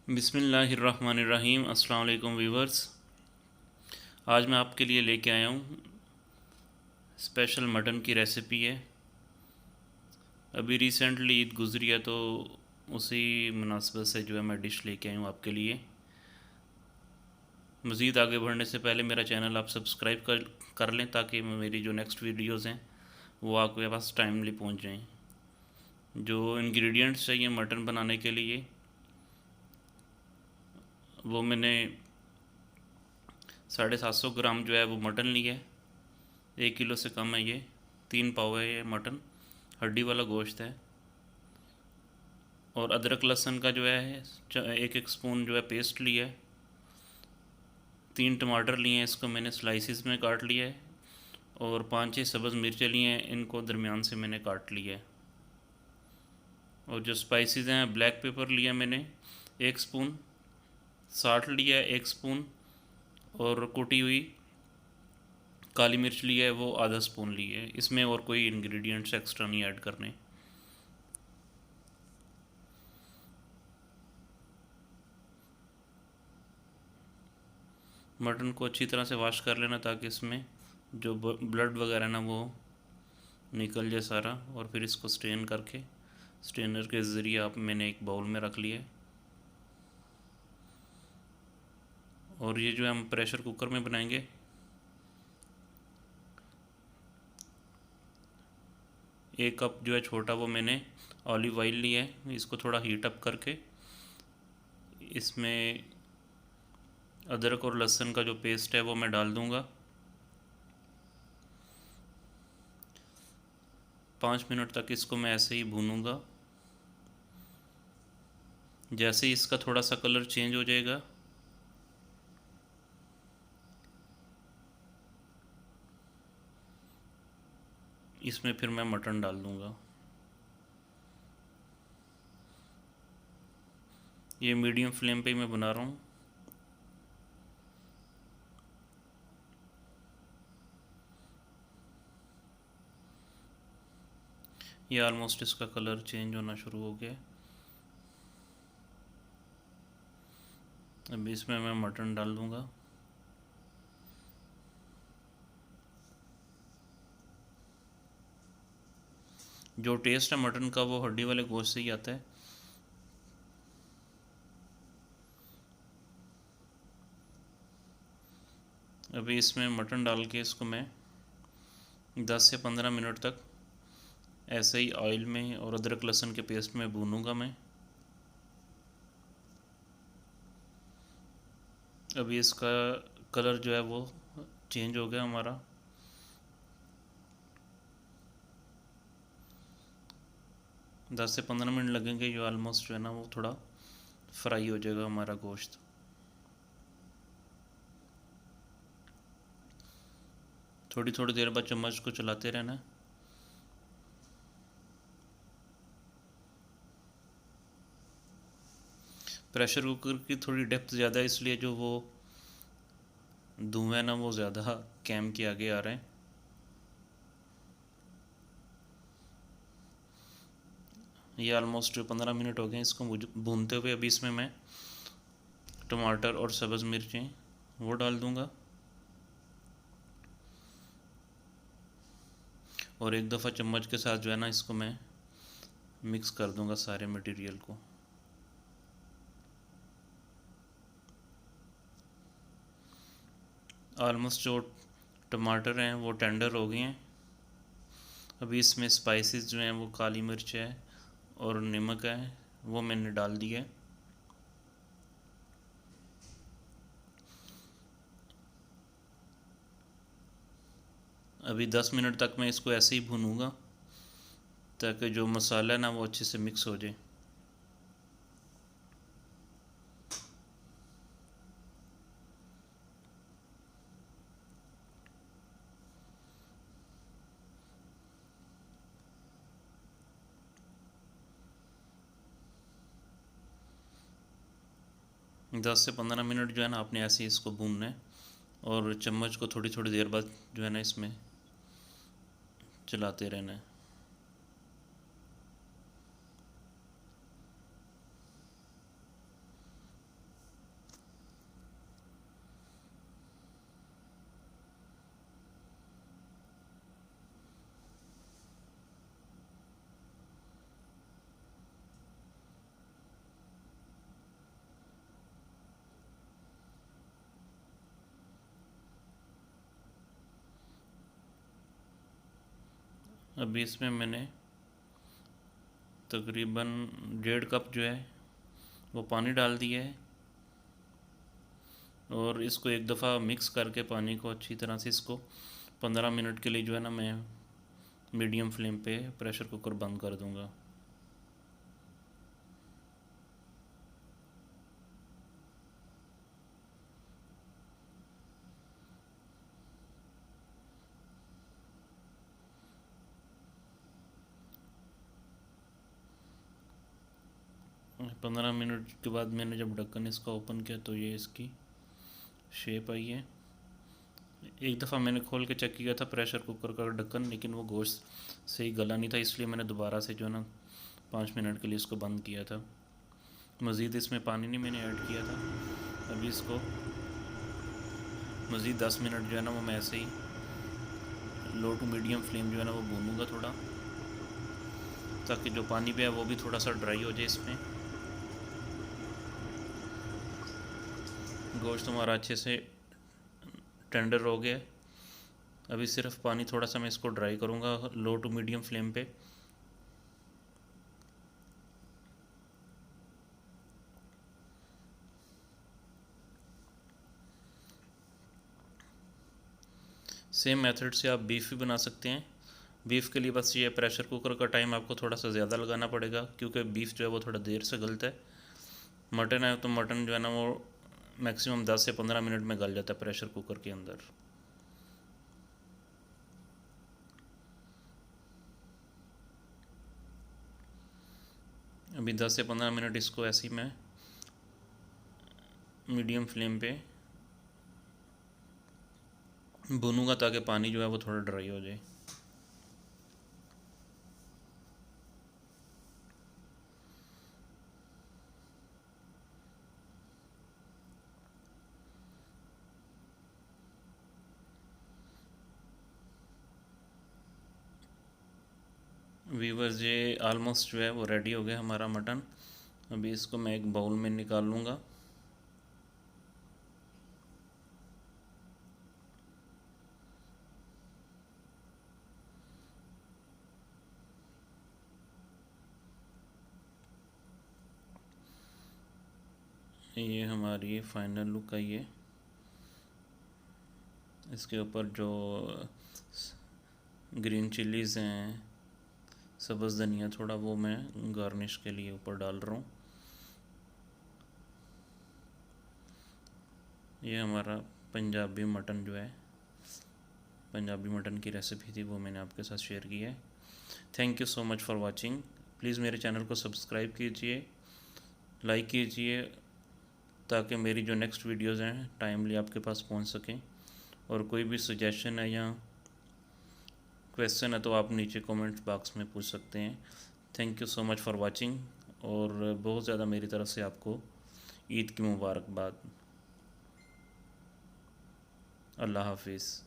बिस्मिल्लाहिर्रहमानिर्रहीम। अस्सलाम वालेकुम व्यूवर्स। आज मैं आपके लिए लेके आया हूँ स्पेशल मटन की रेसिपी है। अभी रिसेंटली ईद गुज़री है तो उसी मुनासबत से जो है मैं डिश लेके आया हूँ आपके लिए। मज़ीद आगे बढ़ने से पहले मेरा चैनल आप सब्सक्राइब कर लें ताकि मेरी जो नेक्स्ट वीडियोज़ हैं वो आपके पास टाइमली पहुँच जाएँ। जो इंग्रेडिएंट्स चाहिए मटन बनाने के लिए वो मैंने 750 ग्राम जो है वो मटन लिया है। 1 किलो से कम है ये। 3 पाव है ये मटन, हड्डी वाला गोश्त है। और अदरक लहसुन का जो है एक एक स्पून जो है पेस्ट लिया है। 3 टमाटर लिए हैं, इसको मैंने स्लाइसिस में काट लिया है। और 5-6 सब्ज़ मिर्चें लिए हैं, इनको दरमियान से मैंने काट लिया है। और जो स्पाइसेस हैं, ब्लैक पेपर लिया मैंने 1 स्पून, साल्ट लिया है 1 स्पून, और कुटी हुई काली मिर्च लिया है वो आधा स्पून लिया है। इसमें और कोई इंग्रेडिएंट्स एक्स्ट्रा नहीं ऐड करने। मटन को अच्छी तरह से वॉश कर लेना ताकि इसमें जो ब्लड वगैरह ना वो निकल जाए सारा। और फिर इसको स्ट्रेन करके स्ट्रेनर के ज़रिए आप मैंने एक बाउल में रख लिया है। और ये जो है हम प्रेशर कुकर में बनाएंगे। एक कप जो है छोटा वो मैंने ऑलिव ऑयल लिया है। इसको थोड़ा हीट अप करके इसमें अदरक और लहसुन का जो पेस्ट है वो मैं डाल दूँगा। 5 मिनट तक इसको मैं ऐसे ही भूनूंगा। जैसे ही इसका थोड़ा सा कलर चेंज हो जाएगा इसमें फिर मैं मटन डाल दूँगा। ये मीडियम फ्लेम पे ही मैं बना रहा हूँ। ये ऑलमोस्ट इसका कलर चेंज होना शुरू हो गया। अभी इसमें मैं मटन डाल दूँगा। जो टेस्ट है मटन का वो हड्डी वाले गोश्त से ही आता है। अभी इसमें मटन डाल के इसको मैं 10 से 15 मिनट तक ऐसे ही ऑयल में और अदरक लहसुन के पेस्ट में भूनूंगा मैं। अभी इसका कलर जो है वो चेंज हो गया हमारा। 10 से 15 मिनट लगेंगे। ये ऑलमोस्ट जो है ना वो थोड़ा फ्राई हो जाएगा हमारा गोश्त। थोड़ी थोड़ी देर बाद चम्मच को चलाते रहना। प्रेशर कुकर की थोड़ी डेप्थ ज़्यादा है इसलिए जो वो धुआं है ना वो ज़्यादा कैम के आगे आ रहे हैं। ये ऑलमोस्ट 15 मिनट हो गए इसको भूनते हुए। अभी इसमें मैं टमाटर और सब्ज़ मिर्चें वो डाल दूँगा। और एक दफ़ा चम्मच के साथ जो है ना इसको मैं मिक्स कर दूँगा सारे मटेरियल को। ऑलमोस्ट जो टमाटर हैं वो टेंडर हो गए हैं। अभी इसमें स्पाइसेस जो हैं वो काली मिर्च है और नमक है वो मैंने डाल दिया है। अभी 10 मिनट तक मैं इसको ऐसे ही भूनूंगा ताकि जो मसाला है ना वो अच्छे से मिक्स हो जाए। दस से 15 मिनट जो है ना आपने ऐसे ही इसको भूनना है। और चम्मच को थोड़ी थोड़ी देर बाद जो है ना इसमें चलाते रहना है। अभी इसमें मैंने तकरीबन 1.5 कप जो है वो पानी डाल दिया है और इसको एक दफ़ा मिक्स करके पानी को अच्छी तरह से इसको 15 मिनट के लिए जो है ना मैं मीडियम फ्लेम पे प्रेशर कुकर बंद कर दूंगा। पंद्रह मिनट के बाद मैंने जब ढक्कन इसका ओपन किया तो ये इसकी शेप आई है। एक दफ़ा मैंने खोल के चेक किया था प्रेशर कुकर का ढक्कन, लेकिन वो गोश्त सही गला नहीं था, इसलिए मैंने दोबारा से जो है ना 5 मिनट के लिए इसको बंद किया था। मज़ीद इसमें पानी नहीं मैंने ऐड किया था। अभी इसको मज़ीद 10 मिनट जो है ना वो मैं ऐसे ही लो टू मीडियम फ्लेम जो है ना वो भूनूंगा थोड़ा, ताकि जो पानी भी है वो भी थोड़ा सा ड्राई हो जाए। इसमें गोश्त हमारा अच्छे से टेंडर हो गया। अभी सिर्फ पानी थोड़ा सा मैं इसको ड्राई करूँगा लो टू मीडियम फ्लेम पे। सेम मेथड से आप बीफ भी बना सकते हैं। बीफ के लिए बस ये प्रेशर कुकर का टाइम आपको थोड़ा सा ज़्यादा लगाना पड़ेगा, क्योंकि बीफ जो है वो थोड़ा देर से गलता है। मटन है तो मटन जो है ना वो मैक्सिमम 10 से 15 मिनट में गल जाता है प्रेशर कुकर के अंदर। अभी 10 से 15 मिनट इसको ऐसे ही मैं मीडियम फ्लेम पे भूनूंगा, ताकि पानी जो है वो थोड़ा ड्राई हो जाए। वीवर्स ये आलमोस्ट जो है वो रेडी हो गया हमारा मटन। अभी इसको मैं एक बाउल में निकाल लूँगा। ये हमारी फाइनल लुक आई है। इसके ऊपर जो ग्रीन चिलीज़ हैं, सब्ज़ धनिया थोड़ा, वो मैं गार्निश के लिए ऊपर डाल रहा हूँ। ये हमारा पंजाबी मटन जो है, पंजाबी मटन की रेसिपी थी, वो मैंने आपके साथ शेयर की है। Thank you so much for watching. Please मेरे चैनल को सब्सक्राइब कीजिए, लाइक कीजिए, ताकि मेरी जो नेक्स्ट वीडियोज़ हैं टाइमली आपके पास पहुंच सकें। और कोई भी सजेशन है या क्वेश्चन है तो आप नीचे कमेंट बॉक्स में पूछ सकते हैं। Thank you so much for watching, और बहुत ज़्यादा मेरी तरफ से आपको ईद की मुबारकबाद। अल्लाह हाफिज़।